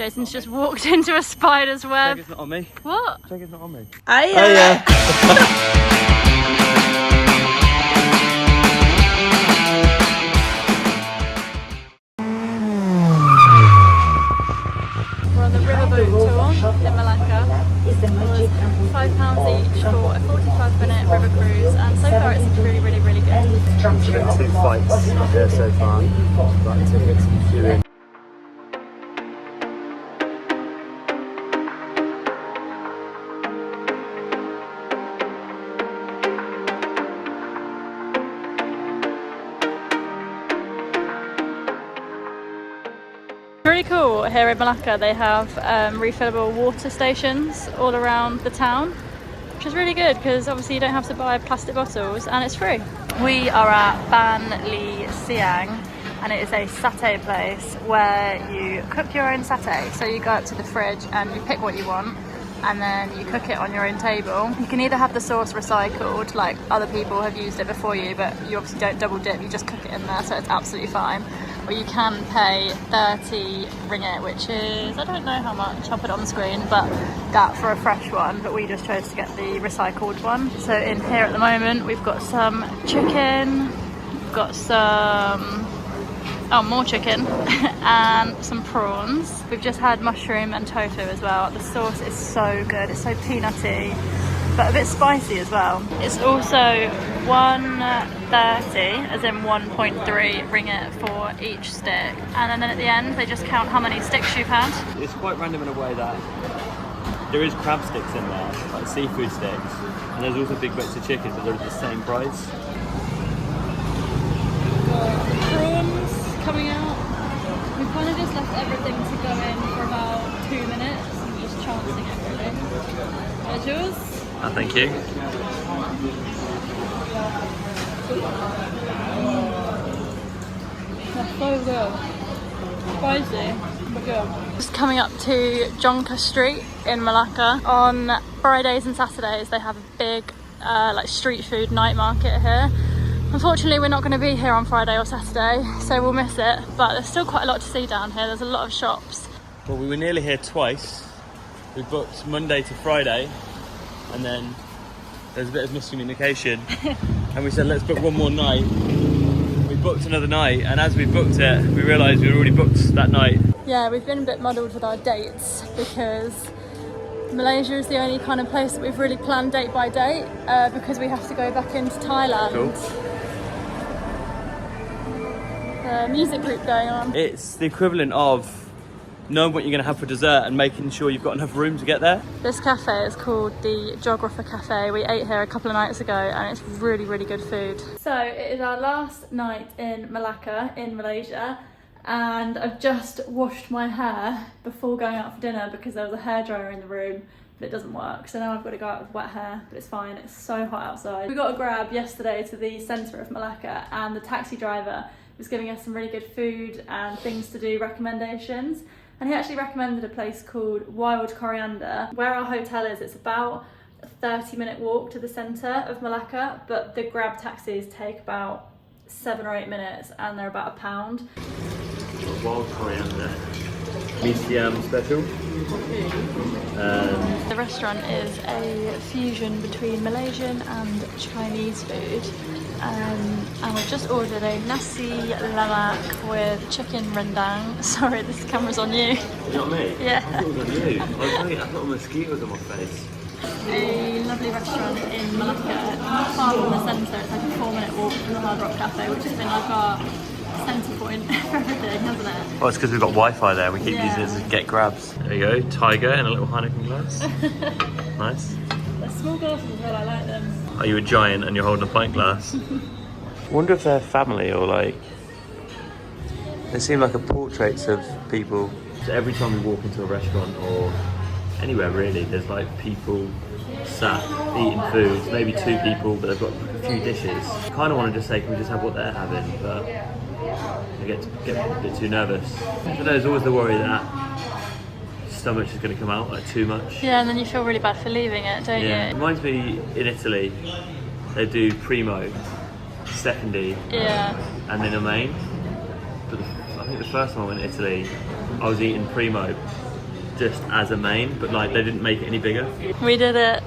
Jason's just walked into a spider's web. Check it's not on me. What? Check it's not on me. Hiya. We're on the riverboat tour in Malacca. It was £5 each for a 45-minute river cruise, and so far it's really good. There's been 2 fights up here so far. Got tickets and queuing. Really cool here in Malacca. They have refillable water stations all around the town, which is really good because obviously you don't have to buy plastic bottles and it's free. We are at Ban Li Siang, and it is a satay place where you cook your own satay. So you go up to the fridge and you pick what you want, and then you cook it on your own table. You can either have the sauce recycled, like other people have used it before you, but you obviously don't double dip, you just cook it in there, so it's absolutely fine. Or you can pay 30 ringgit, which is, I don't know how much, I'll put it on the screen, but that for a fresh one, but we just chose to get the recycled one. So in here at the moment, we've got some chicken, we've got some, more chicken, and some prawns. We've just had mushroom and tofu as well. The sauce is so good, it's so peanutty, but a bit spicy as well. It's also 130, as in 1.3 ringgit for each stick. And then at the end, they just count how many sticks you've had. It's quite random in a way that there is crab sticks in there, like seafood sticks, and there's also big bits of chicken, but they're the same price. Prawns coming out. We've kind of just left everything to go in for about 2 minutes and just chancing it really. There's yours. Oh, thank you. That's so good. Spicy, but good. Just coming up to Jonker Street in Malacca. On Fridays and Saturdays they have a big like street food night market here. Unfortunately we're not going to be here on Friday or Saturday, so we'll miss it, but there's still quite a lot to see down here. There's a lot of shops. Well, we were nearly here twice. We booked Monday to Friday, and then there's a bit of miscommunication and we said let's book one more night. We booked another night, and as we booked it we realised we'd already booked that night. Yeah, we've been a bit muddled with our dates because Malaysia is the only kind of place that we've really planned date by date because we have to go back into Thailand. Cool. The music group going on. It's the equivalent of knowing what you're going to have for dessert and making sure you've got enough room to get there. This cafe is called the Geographer Cafe. We ate here a couple of nights ago and it's really good food. So it is our last night in Malacca in Malaysia, and I've just washed my hair before going out for dinner because there was a hairdryer in the room, but it doesn't work. So now I've got to go out with wet hair, but it's fine. It's so hot outside. We got a grab yesterday to the centre of Malacca, and the taxi driver was giving us some really good food and things to do recommendations. And he actually recommended a place called Wild Coriander. Where our hotel is, it's about a 30-minute walk to the centre of Malacca, but the grab taxis take about 7 or 8 minutes and they're about £1. Wild Coriander. Mee special. The restaurant is a fusion between Malaysian and Chinese food. And we've just ordered a nasi lemak with chicken rendang. Sorry, this camera's on you. Not me? Yeah. I thought it was on you. I've got mosquitoes on my face. A lovely restaurant in Malacca, not far from the centre. It's like a 4-minute walk from the Hard Rock Cafe, which has been like our centre point for everything, hasn't it? Well, it's because we've got Wi-Fi there. We keep using it to get grabs. There you go, tiger in a little Heineken glass. Nice. They're small glasses as well, I like them. Are you a giant and you're holding a pint glass? I wonder if they're family or like... They seem like a portraits of people. So every time we walk into a restaurant or anywhere really, there's like people sat eating food, maybe 2 people, but they've got a few dishes. I kind of want to just say, can we just have what they're having? But I get a bit too nervous. But there's always the worry that stomach is going to come out like too much. Yeah, and then you feel really bad for leaving it, don't you? It reminds me, in Italy, they do primo, secondi, and then a main. But I think the first time I went to Italy, I was eating primo, just as a main, but like they didn't make it any bigger. We did it.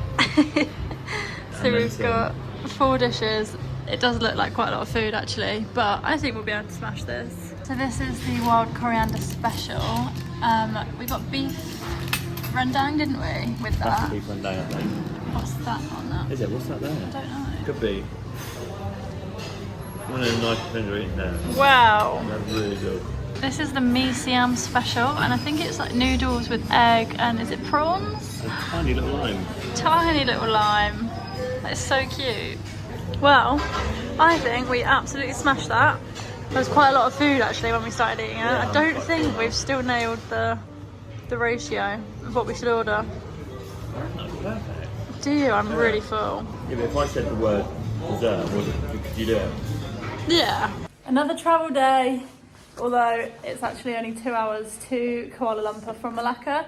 So And then we've got 4 dishes. It does look like quite a lot of food actually, but I think we'll be able to smash this. So this is the wild coriander special. We got beef rendang, didn't we? With that. That's the beef rendang, I think. What's that on that? Is it? What's that there? I don't know. Could be. One of the nice things we're eating there. Wow. They're really good. This is the mee siam special, and I think it's like noodles with egg and is it prawns? A tiny little lime. Tiny little lime. That's so cute. Well, I think we absolutely smashed that. There's quite a lot of food actually when we started eating it. Yeah, I don't think we've still nailed the ratio of what we should order. That's perfect. Do you? I'm really full. Yeah, but if I said the word dessert, could you do it? Yeah. Another travel day, although it's actually only 2 hours to Kuala Lumpur from Malacca.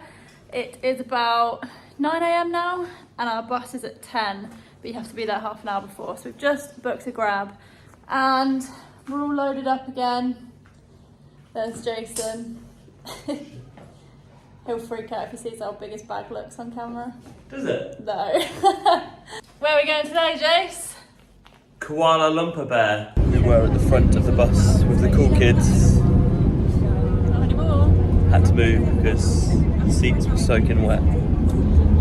It is about 9 AM now, and our bus is at 10, but you have to be there half an hour before. So we've just booked a grab, and we're all loaded up again. There's Jason. He'll freak out if he sees how big his bag looks on camera. Does it? No. Where are we going today, Jace? Kuala Lumpur Bear. We were at the front of the bus with the cool kids. Not anymore. Had to move because the seats were soaking wet.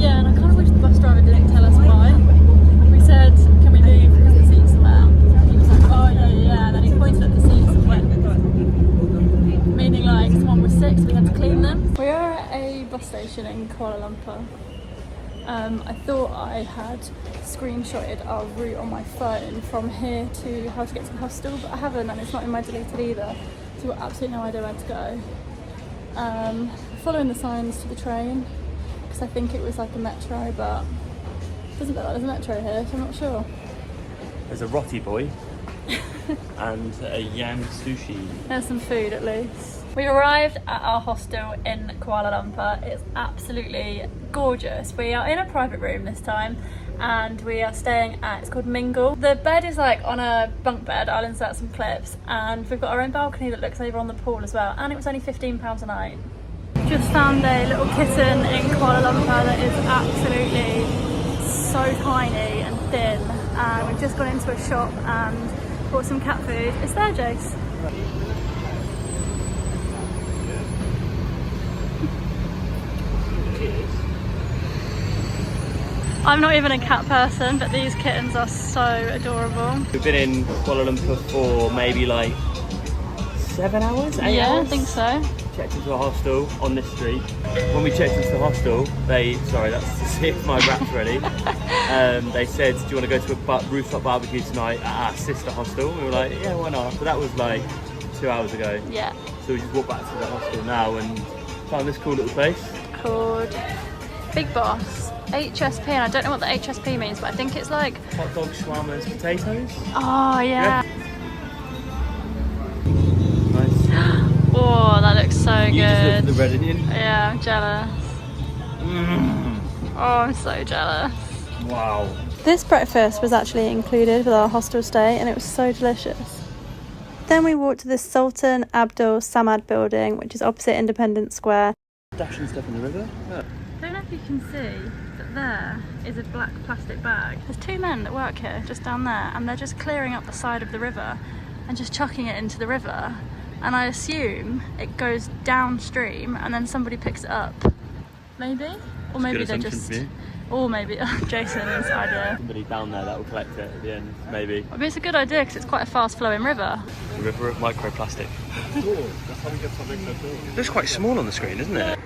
Yeah, and I kind of wish the bus driver didn't tell us why. We said, can we move because the seats are wet? He was like, oh yeah, and then he pointed at the seats and went. Meaning like someone was sick, so we had to clean them. We are at a bus station in Kuala Lumpur. I thought I had screenshotted our route on my phone from here to how to get to the hostel, but I haven't, and it's not in my deleted either, so we've got absolutely no idea where to go. Following the signs to the train, because I think it was like a metro, but it doesn't look like there's a metro here, so I'm not sure. There's a roti boy and a yam sushi. There's some food at least. We arrived at our hostel in Kuala Lumpur. It's absolutely gorgeous. We are in a private room this time, and we are staying at, it's called Mingle. The bed is like on a bunk bed. I'll insert some clips, and we've got our own balcony that looks over on the pool as well, and it was only £15 a night. Just found a little kitten in Kuala Lumpur that is absolutely so tiny and thin, and we've just gone into a shop and bought some cat food. It's there, Jace. I'm not even a cat person, but these kittens are so adorable. We've been in Kuala Lumpur for maybe like 7 hours, 8 yeah, hours? I think so. Checked into a hostel on this street. When we checked into the hostel, sorry, that's to see if my wrap's ready. They said, do you want to go to a rooftop barbecue tonight at our sister hostel? And we were like, yeah, why not? So that was like 2 hours ago. Yeah. So we just walked back to the hostel now and found this cool little place. Called Big Boss. HSP, and I don't know what the HSP means, but I think it's like hot dog, shawarmas, potatoes. Oh yeah. Nice. Oh, that looks so You good. deserve the red onion. Yeah, I'm jealous. Oh, I'm so jealous. Wow. This breakfast was actually included with our hostel stay, and it was so delicious. Then we walked to the Sultan Abdul Samad building, which is opposite Independence Square. Dashing stuff in the river. Yeah. I don't know if you can see, but there is a black plastic bag. There's 2 men that work here, just down there, and they're just clearing up the side of the river and just chucking it into the river. And I assume it goes downstream and then somebody picks it up. Maybe? Or maybe they're just... Or maybe Jason's idea. Somebody down there that will collect it at the end, maybe. I mean, it's a good idea because it's quite a fast flowing river. The river of microplastic. It looks quite small on the screen, isn't it?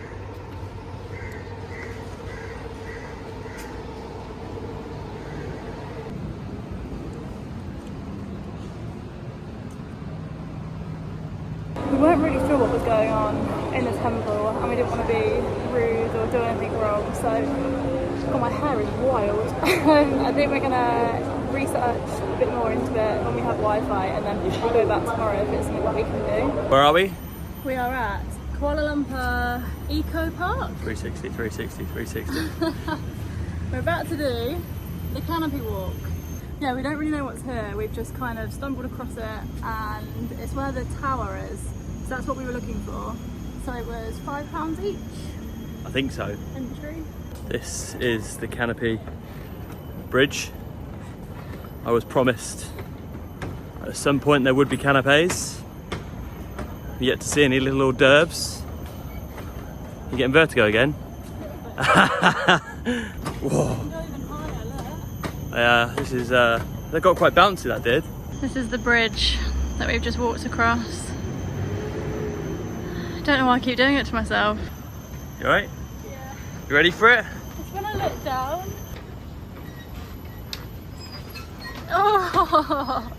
We weren't really sure what was going on in the temple, and we didn't want to be rude or do anything wrong, so God, my hair is wild. I think we're going to research a bit more into it when we have Wi-Fi, and then we'll go back tomorrow if it's something that we can do. Where are we? We are at Kuala Lumpur Eco Park. 360, 360, 360. We're about to do the canopy walk. Yeah, we don't really know what's here. We've just kind of stumbled across it, and it's where the tower is. So that's what we were looking for. So it was £5 each. I think so. Entry. This is the Canopy Bridge. I was promised at some point there would be canapes. Yet to see any little hors d'oeuvres. You getting vertigo again? Whoa. Yeah, this is, that got quite bouncy, that did. This is the bridge that we've just walked across. I don't know why I keep doing it to myself. You alright? Yeah. You ready for it? It's when I look down. Oh!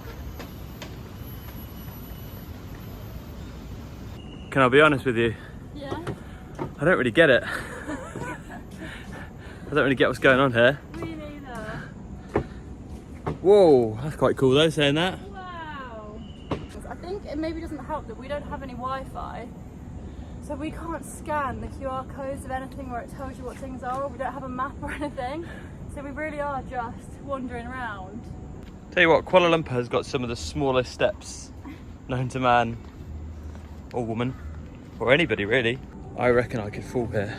Can I be honest with you? Yeah. I don't really get it. I don't really get what's going on here. Me neither. Whoa, that's quite cool though, saying that. Wow. I think it maybe doesn't help that we don't have any Wi-Fi. So we can't scan the QR codes of anything where it tells you what things are. We don't have a map or anything. So we really are just wandering around. Tell you what, Kuala Lumpur has got some of the smallest steps known to man or woman, or anybody really. I reckon I could fall here.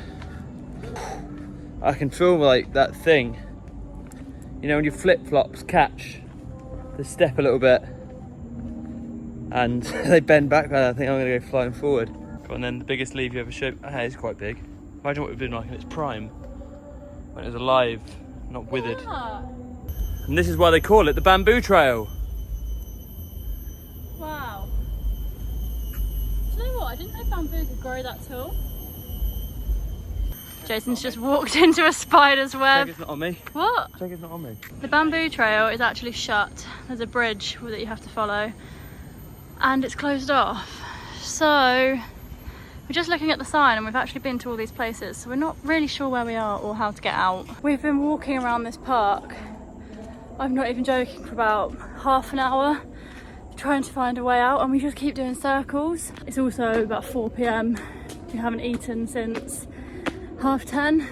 I can feel like that thing, you know, when your flip-flops catch the step a little bit and they bend back, and I think I'm gonna go flying forward. Go on then, the biggest leaf you ever showed. Oh, it's quite big. Imagine what it would have been like in its prime, when it was alive, not withered. Yeah. And this is why they call it the bamboo trail. Wow. Do you know what? I didn't know bamboo could grow that tall. Jason's just walked into a spider's web. Check it's not on me. What? Check it's not on me. The bamboo trail is actually shut. There's a bridge that you have to follow and it's closed off. So we're just looking at the sign and we've actually been to all these places, so we're not really sure where we are or how to get out. We've been walking around this park, I'm not even joking, for about half an hour trying to find a way out, and we just keep doing circles. It's also about 4 p.m. We haven't eaten since 10:30.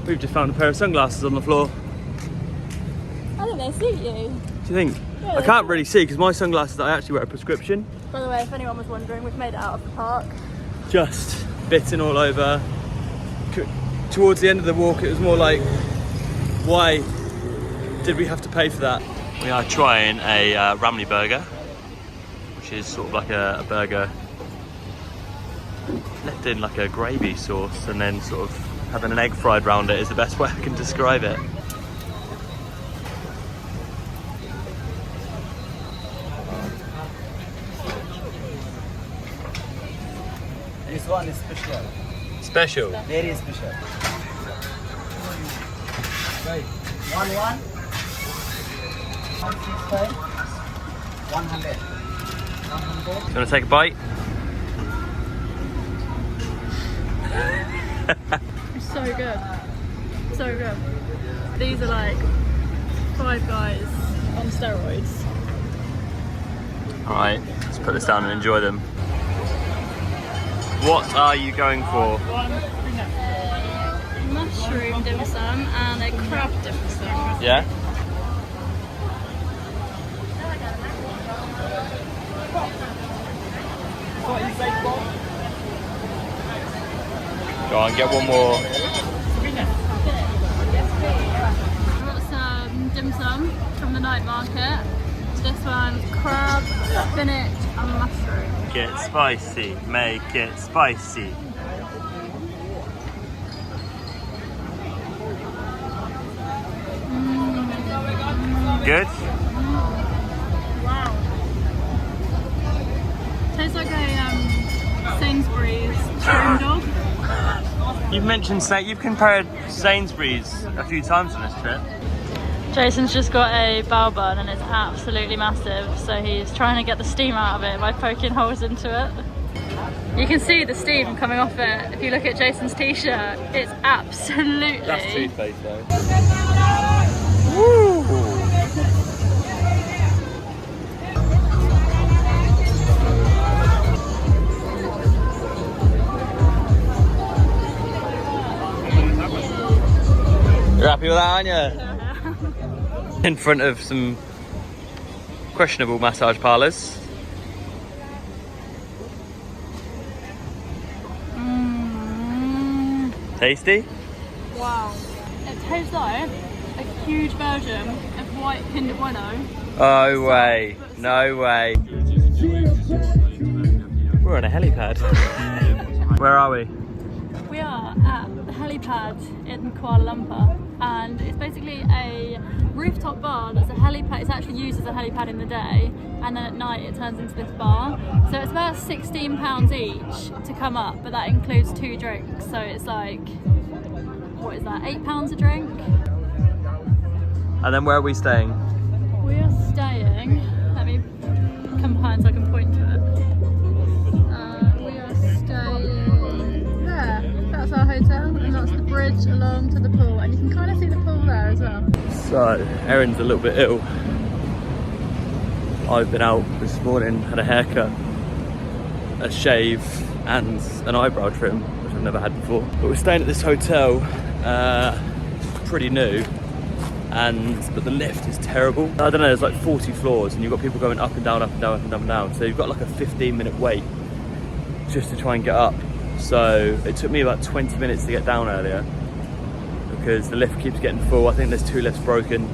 We've just found a pair of sunglasses on the floor. I think they suit you. Do you think? Yeah, I can't really see because my sunglasses, I actually wear a prescription. By the way, if anyone was wondering, we've made it out of the park. Just bitten all over. Towards the end of the walk, it was more like, why did we have to pay for that? We are trying a Ramly burger, which is sort of like a burger left in like a gravy sauce and then sort of having an egg fried round it is the best way I can describe it. This one is special. Special? Very special. Right. 165, 100. 100. You want to take a bite? It's so good. So good. These are like Five Guys on steroids. Alright, let's put this down and enjoy them. What are you going for? Mushroom dim sum and a crab dim sum. Yeah? Go on, get one more. I've got some dim sum from the night market. This one's crab, spinach and mushroom. Get spicy, make it spicy. Good? Wow. Tastes like a Sainsbury's shroom dog. You've compared Sainsbury's a few times on this trip. Jason's just got a bao bun and it's absolutely massive, so he's trying to get the steam out of it by poking holes into it. You can see the steam coming off it if you look at Jason's t-shirt. It's absolutely... That's toothpaste though. Woo! You're happy with that, aren't you? In front of some questionable massage parlours. Tasty? Wow. It tastes like a huge version of white Kinder Bueno. Oh way, no way. We're on a helipad. Where are we? We are at the helipad in Kuala Lumpur, and it's basically a rooftop bar that's a helipad. It's actually used as a helipad in the day, and then at night it turns into this bar. So it's about £16 each to come up, but that includes 2 drinks. So it's like, what is that, £8 a drink? And then where are we staying? We are staying, let me come behind so I can point to it. We are staying there. That's our hotel, and that's the bridge along to the pool, and you can kind of see the pool there as well. So, Erin's a little bit ill. I've been out this morning, had a haircut, a shave, and an eyebrow trim, which I've never had before. But we're staying at this hotel, pretty new, but the lift is terrible. I don't know, there's like 40 floors, and you've got people going up and down, up and down, up and down, and down. So you've got like a 15-minute wait just to try and get up. So it took me about 20 minutes to get down earlier because the lift keeps getting full. I think there's 2 lifts broken.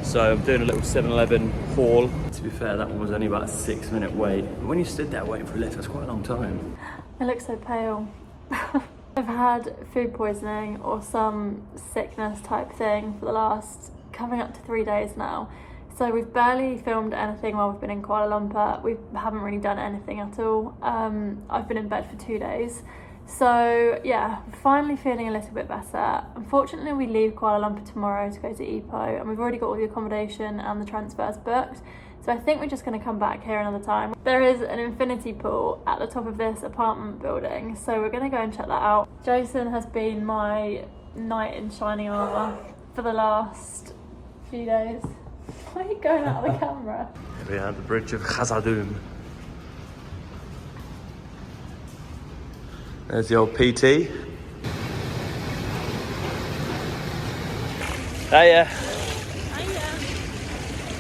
So I'm doing a little 7-Eleven haul. To be fair, that one was only about a 6-minute wait. But when you stood there waiting for a lift, that's quite a long time. I look so pale. I've had food poisoning or some sickness type thing for the last coming up to 3 days now. So we've barely filmed anything while we've been in Kuala Lumpur. We haven't really done anything at all. I've been in bed for 2 days. So yeah, finally feeling a little bit better. Unfortunately, we leave Kuala Lumpur tomorrow to go to Ipoh, and we've already got all the accommodation and the transfers booked. So I think we're just going to come back here another time. There is an infinity pool at the top of this apartment building, so we're going to go and check that out. Jason has been my knight in shining armour for the last few days. Why are you going out of the camera? Here we are, the bridge of Khazad-dûm. There's the old PT. Hiya.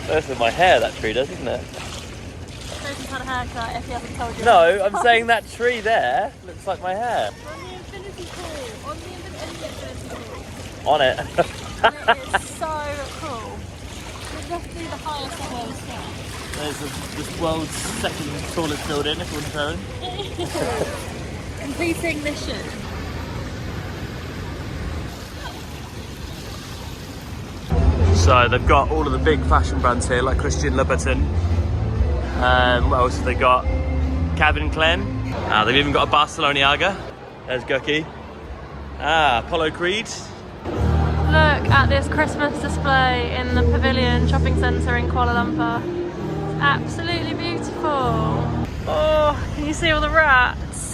That's with my hair, that tree does, isn't it? Jason's had a haircut, if he hasn't told you. No, I'm saying that tree there looks like my hair. On the infinity pool. On the infinity pool. On it. And it is so cool. It's definitely the highest I've ever seen. There's this world's second tallest building, if you want to know. Completing mission. So they've got all of the big fashion brands here, like Christian Louboutin. What else have they got? Calvin Klein. They've even got a Barceloniaga. There's Gucky. Apollo Creed. Look at this Christmas display in the Pavilion Shopping Centre in Kuala Lumpur. It's absolutely beautiful. Oh, can you see all the rats?